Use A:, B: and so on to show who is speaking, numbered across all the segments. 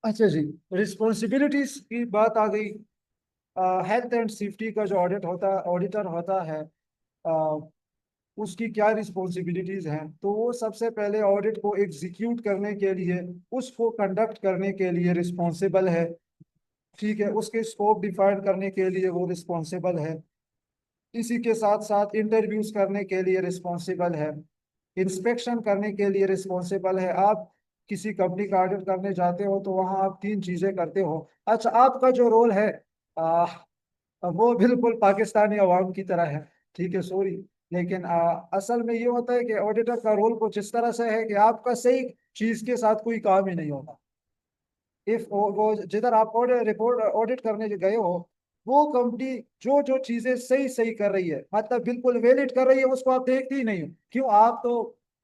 A: अच्छा जी, रिस्पॉन्सिबिलिटीज की बात आ गई। हेल्थ एंड सेफ्टी का जो ऑडिटर होता है, अ, उसकी क्या रिस्पॉन्सिबिलिटीज हैं, तो वो सबसे पहले ऑडिट को एग्जीक्यूट करने के लिए, उसको कंडक्ट करने के लिए रिस्पॉन्सिबल है। ठीक है, उसके स्कोप डिफाइन करने के लिए वो रिस्पॉन्सिबल है। इसी के साथ साथ इंटरव्यूज करने के लिए रिस्पॉन्सिबल है। इंस्पेक्शन करने के लिए रिस्पॉन्सिबल है। आप किसी कंपनी का ऑडिट करने जाते हो तो वहां आप तीन चीजें करते हो। अच्छा, आपका जो रोल है आ, वो बिल्कुल पाकिस्तानी अवाम की तरह है। ठीक है, सॉरी, लेकिन असल में ये होता है कि ऑडिटर का रोल कुछ इस तरह से है कि आपका सही चीज के साथ कोई काम ही नहीं होता। इफ वो जिधर आप ऑडिट करने गए हो, वो कंपनी जो जो चीजें सही सही कर रही है, मतलब बिल्कुल वैलिड कर रही है, उसको आप देखते ही नहीं हो। क्यों? आप तो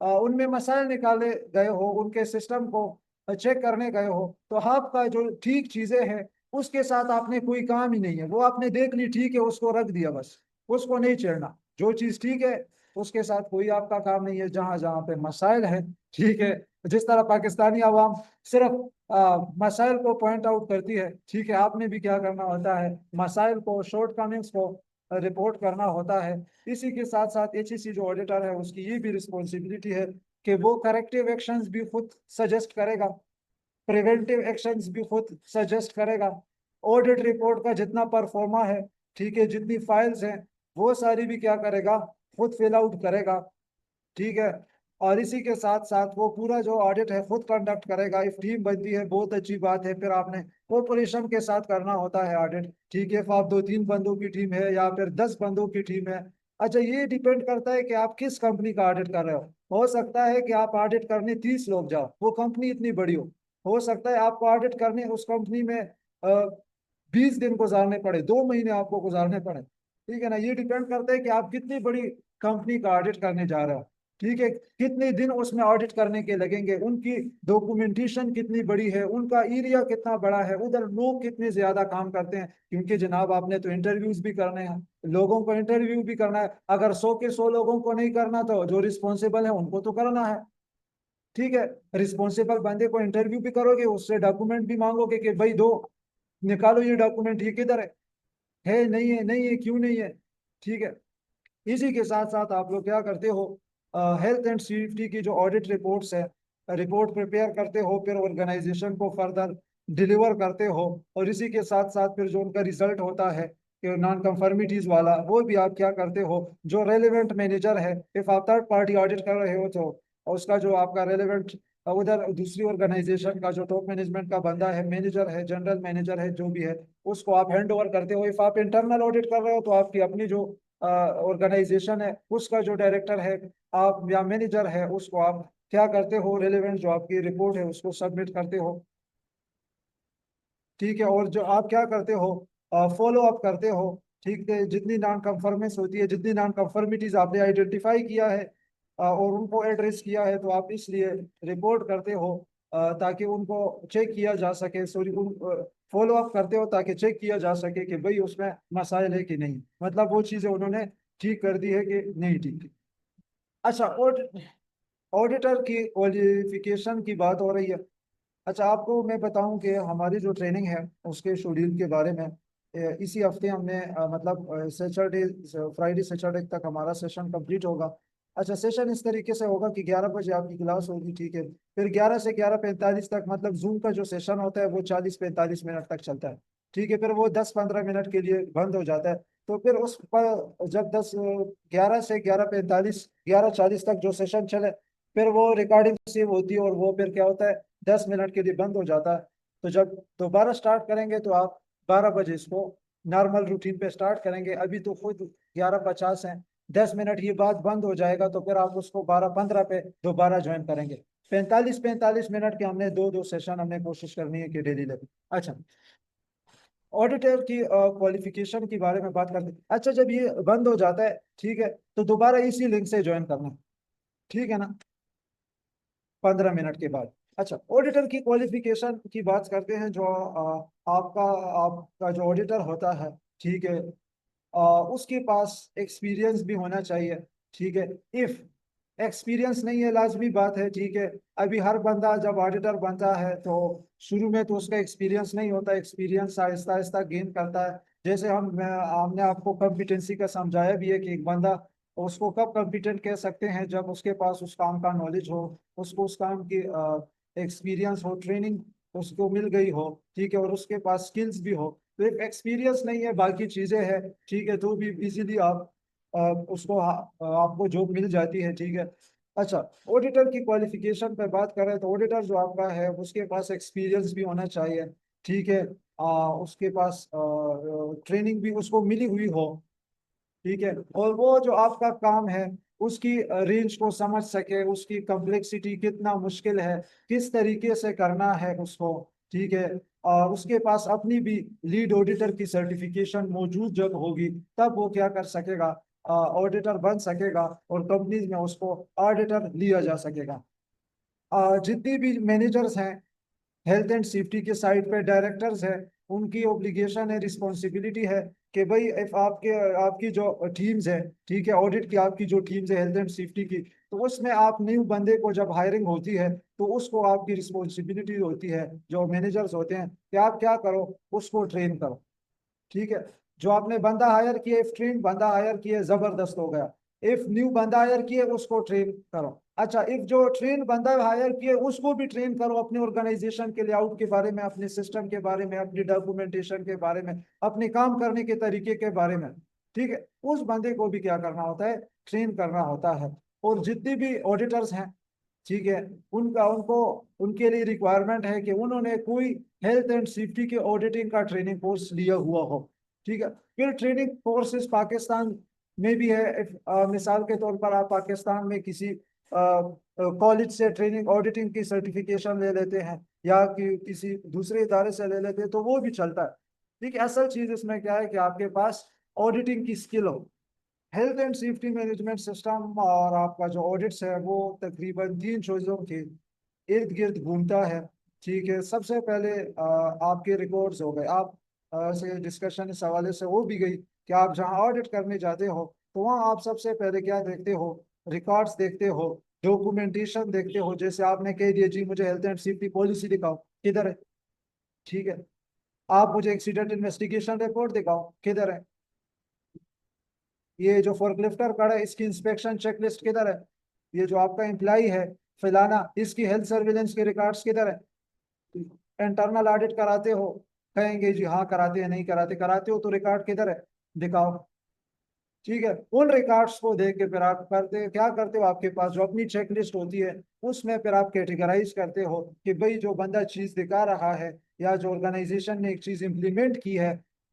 A: उनमें मसाइल निकाले गए हो, उनके सिस्टम को चेक करने गए हो, तो आपका जो ठीक चीजें हैं उसके साथ आपने कोई काम ही नहीं है। वो आपने देख ली, ठीक है, उसको रख दिया बस, उसको नहीं छेड़ना। जो चीज ठीक है उसके साथ कोई आपका काम नहीं है। जहां जहां पे मसाइल है, ठीक है, जिस तरह पाकिस्तानी आवाम सिर्फ मसाइल को पॉइंट आउट करती है, ठीक है, आपने भी क्या करना होता है, मसाइल को, शॉर्टकमिंग्स को रिपोर्ट करना होता है। इसी के साथ साथ एचईसी जो ऑडिटर है उसकी ये भी रिस्पॉन्सिबिलिटी है कि वो करेक्टिव एक्शंस भी खुद सजेस्ट करेगा, प्रिवेंटिव एक्शंस भी खुद सजेस्ट करेगा। ऑडिट रिपोर्ट का जितना परफॉर्मा है, ठीक है, जितनी फाइल्स हैं, वो सारी भी क्या करेगा, खुद फिल आउट करेगा। ठीक है, और इसी के साथ साथ वो पूरा जो ऑडिट है खुद कंडक्ट करेगा। इफ टीम बनती है, बहुत अच्छी बात है, फिर आपने कोऑपरेशन के साथ करना होता है ऑडिट। ठीक है, आप दो तीन बंदों की टीम है या फिर 10 बंदों की टीम है। अच्छा, ये डिपेंड करता है कि आप किस कंपनी का ऑडिट कर रहे हो सकता है कि आप ऑडिट करने 30 लोग जाओ, वो कंपनी इतनी बड़ी हो सकता है आपको ऑडिट करने उस कंपनी में 20 दिन गुजारने पड़े, 2 महीने आपको गुजारने पड़े। ठीक है ना, ये डिपेंड करता है कि आप कितनी बड़ी कंपनी का ऑडिट करने जा रहे हो। ठीक है, कितने दिन उसमें ऑडिट करने के लगेंगे, उनकी डॉक्यूमेंटेशन कितनी बड़ी है, उनका एरिया कितना बड़ा है, उधर लोग कितने ज्यादा काम करते हैं। क्योंकि जनाब आपने तो इंटरव्यूज भी करने हैं, लोगों को इंटरव्यू भी करना है। अगर 100 के 100 लोगों को नहीं करना तो जो रिस्पॉन्सिबल है उनको तो करना है। ठीक है, रिस्पॉन्सिबल बंदे को इंटरव्यू भी करोगे, उससे डॉक्यूमेंट भी मांगोगे कि भाई दो, निकालो ये डॉक्यूमेंट, ये किधर है नहीं है, नहीं है, क्यों नहीं है। ठीक है, इसी के साथ साथ आप लोग क्या करते हो, हेल्थ एंड सेफ्टी की जो ऑडिट रिपोर्ट्स है, रिपोर्ट प्रिपेयर करते हो, फिर ऑर्गेनाइजेशन को फर्दर डिलीवर करते हो। और इसी के साथ साथ फिर जो उनका रिजल्ट होता है कि नॉन कंफर्मिटीज वाला, वो भी आप क्या करते हो, जो रेलिवेंट मैनेजर है, इफ आप थर्ड पार्टी ऑडिट कर रहे हो तो उसका जो आपका रेलिवेंट उधर दूसरी ऑर्गेनाइजेशन का जो टॉप मैनेजमेंट का बंदा है, मैनेजर है, जनरल मैनेजर है, जो भी है, उसको आप हैंड ओवर करते हो। इफ आप इंटरनल ऑडिट कर रहे हो तो आपकी अपनी जो ऑर्गेनाइजेशन है, उसका जो डायरेक्टर है आप या मैनेजर है, उसको आप क्या करते हो, रेलेवेंट जो आपकी रिपोर्ट है उसको सबमिट करते हो। ठीक है, और जो आप क्या करते हो, फॉलो अप करते हो। ठीक है, जितनी नॉन कंफर्मेंस होती है, जितनी नॉन कंफर्मिटीज आपने आइडेंटिफाई किया है और उनको एड्रेस किया है, तो आप इसलिए रिपोर्ट करते हो ताकि उनको चेक किया जा सके, सॉरी, उन फॉलो अप करते हो ताकि चेक किया जा सके कि भाई उसमें मसाइल है कि नहीं, मतलब वो चीज़ें उन्होंने ठीक कर दी है कि नहीं ठीक। अच्छा, ऑडिटर की क्वालिफिकेशन की बात हो रही है। अच्छा, आपको मैं बताऊं कि हमारी जो ट्रेनिंग है उसके शेड्यूल के बारे में, इसी हफ्ते हमने मतलब सैटरडे, फ्राइडे सैटरडे तक हमारा सेशन कंप्लीट होगा। अच्छा, सेशन इस तरीके से होगा कि 11 बजे आपकी क्लास होगी, ठीक है, फिर 11 से 11:45 तक, मतलब जूम का जो सेशन होता है वो 40-45 मिनट तक चलता है। ठीक है, फिर वो 10-15 मिनट के लिए बंद हो जाता है। तो फिर उस पर जब 11 से 11:45, 11:40 तक जो सेशन चले, फिर वो रिकॉर्डिंग सेव होती है और वो फिर क्या होता है, 10 मिनट के लिए बंद हो जाता है। तो जब दोबारा स्टार्ट करेंगे तो आप 12 बजे इसको नॉर्मल रूटीन पे स्टार्ट करेंगे। अभी तो खुद 11:50 है, 10 मिनट ये बाद बंद हो जाएगा, तो फिर आप उसको 12:15 पे दोबारा ज्वाइन करेंगे। 45-45 मिनट के हमने दो दो सेशन हमने कोशिश करनी है कि डेली लेवल। अच्छा, ऑडिटर की क्वालिफिकेशन के बारे में बात करते हैं। अच्छा, जब ये बंद हो जाता है, ठीक है, तो दोबारा इसी लिंक से ज्वाइन करना। ठीक है ना, 15 मिनट के बाद। अच्छा, ऑडिटर की क्वालिफिकेशन की बात करते हैं। जो आपका आपका जो ऑडिटर होता है, ठीक है, उसके पास एक्सपीरियंस भी होना चाहिए। ठीक है, इफ एक्सपीरियंस नहीं है, लाजमी बात है, ठीक है। अभी हर बंदा जब ऑडिटर बनता है तो शुरू में तो उसका एक्सपीरियंस नहीं होता, एक्सपीरियंस आहिस्ता आहिस्ता गेन करता है। जैसे हमने आपको कॉम्पिटेंसी का समझाया भी है कि एक बंदा, उसको कब कॉम्पिटेंट कह सकते हैं, जब उसके पास उस काम का नॉलेज हो, उसको उस काम की एक्सपीरियंस हो, ट्रेनिंग उसको मिल गई हो, ठीक है, और उसके पास स्किल्स भी हो। तो एक एक्सपीरियंस नहीं है, बाकी चीजें हैं, ठीक है, तो भी इजीली आप उसको आपको जॉब मिल जाती है, ठीक है। अच्छा, ऑडिटर की क्वालिफिकेशन पे बात करें तो ऑडिटर जो आपका है उसके पास एक्सपीरियंस भी होना चाहिए, ठीक है। उसके पास ट्रेनिंग भी उसको मिली हुई हो, ठीक है, और वो जो आपका काम है उसकी रेंज को समझ सके, उसकी कम्प्लेक्सिटी कितना मुश्किल है, किस तरीके से करना है उसको, ठीक है। और उसके पास अपनी भी लीड ऑडिटर की सर्टिफिकेशन मौजूद जब होगी, तब वो क्या कर सकेगा, ऑडिटर बन सकेगा, और कंपनीज में उसको ऑडिटर लिया जा सकेगा। जितनी भी मैनेजर्स हैं हेल्थ एंड सेफ्टी के साइड पे, डायरेक्टर्स है, उनकी ऑब्लिगेशन है, रिस्पॉन्सिबिलिटी है कि भाई इफ आपकी जो टीम्स है, ठीक है, ऑडिट की आपकी जो टीम्स है हेल्थ एंड सेफ्टी की, तो उसमें आप न्यू बंदे को जब हायरिंग होती है तो उसको आपकी रिस्पॉन्सिबिलिटी होती है, जो मैनेजर्स होते हैं, कि आप क्या करो, उसको ट्रेन करो, ठीक है। जो आपने बंदा हायर किया, इफ ट्रेन बंदा हायर किया, जबरदस्त हो गया। इफ न्यू बंदा हायर किए, उसको ट्रेन करो। अच्छा, इफ जो ट्रेन बंदा हायर किए उसको भी ट्रेन करो अपने ऑर्गेनाइजेशन के लेआउट के बारे में, अपने सिस्टम के बारे में, अपनी डॉक्यूमेंटेशन के बारे में, अपने काम करने के तरीके के बारे में, ठीक है। उस बंदे को भी क्या करना होता है, ट्रेन करना होता है। और जितने भी ऑडिटर्स हैं, ठीक है, उनका उनको उनके लिए रिक्वायरमेंट है कि उन्होंने कोई हेल्थ एंड सेफ्टी के ऑडिटिंग का ट्रेनिंग कोर्स लिया हुआ हो, ठीक है। फिर ट्रेनिंग कोर्सेज पाकिस्तान में भी है। मिसाल के तौर पर आप पाकिस्तान में किसी कॉलेज से ट्रेनिंग ऑडिटिंग की सर्टिफिकेशन ले लेते हैं, या किसी दूसरे इदारे से ले लेते हैं, तो वो भी चलता है, ठीक है। असल चीज इसमें क्या है कि आपके पास ऑडिटिंग की स्किल हो। Health and safety management system और आपका जो ऑडिट्स है वो तकरीबन तीन चीजों के इर्द गिर्द घूमता है, ठीक है। सबसे पहले आपके रिकॉर्ड्स हो गए, आप से डिस्कशन इस हवाले से हो भी गई कि आप जहां ऑडिट करने जाते हो तो वहाँ आप सबसे पहले क्या देखते हो, रिकॉर्ड्स देखते हो, डॉक्यूमेंटेशन देखते हो। जैसे आपने कह दिया जी मुझे हेल्थ एंड सेफ्टी पॉलिसी दिखाओ, किधर है, ठीक है। आप मुझे एक्सीडेंट इन्वेस्टिगेशन रिपोर्ट दिखाओ, किधर है। ये जो फोर्कलिफ्टर खड़ा है इसकी इंस्पेक्शन चेकलिस्ट किधर है। ये जो आपका एम्प्लॉय है फलाना, इसकी हेल्थ सर्विलेंस के रिकॉर्ड्स किधर है। इंटरनल ऑडिट कराते हो, कहेंगे जी हाँ कराते हैं, नहीं कराते, कराते हो तो रिकॉर्ड किधर है, दिखाओ, ठीक है। उन रिकॉर्ड्स को देख के फिर आप क्या करते हो, आपके पास जो अपनी चेक लिस्ट होती है उसमें फिर आप कैटेगराइज करते हो कि भाई जो बंदा चीज दिखा रहा है, या जो ऑर्गेनाइजेशन ने एक चीज इंप्लीमेंट की है,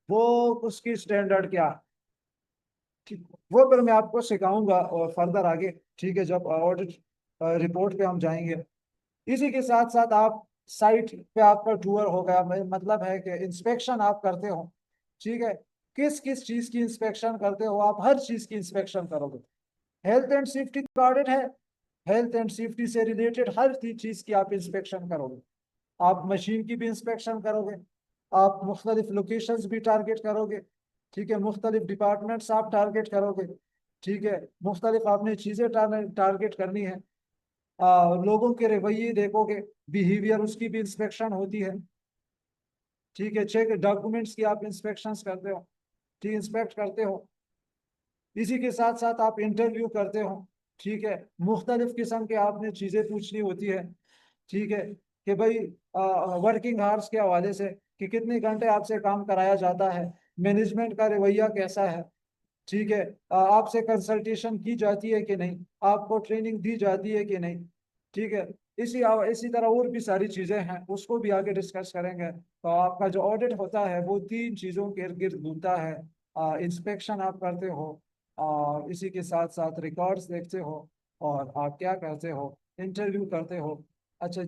A: वो उसकी स्टैंडर्ड क्या, ठीक। वो फिर मैं आपको सिखाऊंगा और फर्दर आगे, ठीक है, जब ऑडिट रिपोर्ट पे हम जाएंगे। इसी के साथ साथ आप साइट पे आपका टूर होगा, मतलब है कि इंस्पेक्शन आप करते हो, ठीक है। किस किस चीज की इंस्पेक्शन करते हो, आप हर चीज की इंस्पेक्शन करोगे। हेल्थ एंड सेफ्टी का ऑडिट है, हेल्थ एंड सेफ्टी से रिलेटेड हर चीज की आप इंस्पेक्शन करोगे। आप मशीन की भी इंस्पेक्शन करोगे, आप मुख्तलिफ लोकेशंस भी टारगेट करोगे, ठीक है, मुख्तलिफ डिपार्टमेंट्स आप टारगेट करोगे, ठीक है। मुख्तलिफ आपने चीजें टारगेट करनी है। लोगों के रवैये देखोगे, बिहेवियर, उसकी भी इंस्पेक्शन होती है, ठीक है। चेक डॉक्यूमेंट्स की आप इंस्पेक्शंस करते हो, ठीक, इंस्पेक्ट करते हो। इसी के साथ साथ आप इंटरव्यू करते हो, ठीक है। मुख्तलिफ किस्म के आपने चीजें पूछनी होती है, ठीक है, कि भाई वर्किंग आवर्स के हवाले से, कि कितने घंटे आपसे काम कराया जाता है, मैनेजमेंट का रवैया कैसा है, ठीक है। आपसे कंसल्टेशन की जाती है कि नहीं, आपको ट्रेनिंग दी जाती है कि नहीं, ठीक है। इसी तरह और भी सारी चीजें हैं, उसको भी आगे डिस्कस करेंगे। तो आपका जो ऑडिट होता है वो तीन चीजों के इर्द गिर्द घूमता है। इंस्पेक्शन आप करते हो, और इसी के साथ साथ रिकॉर्ड्स देखते हो, और आप क्या करते हो, इंटरव्यू करते हो। अच्छा,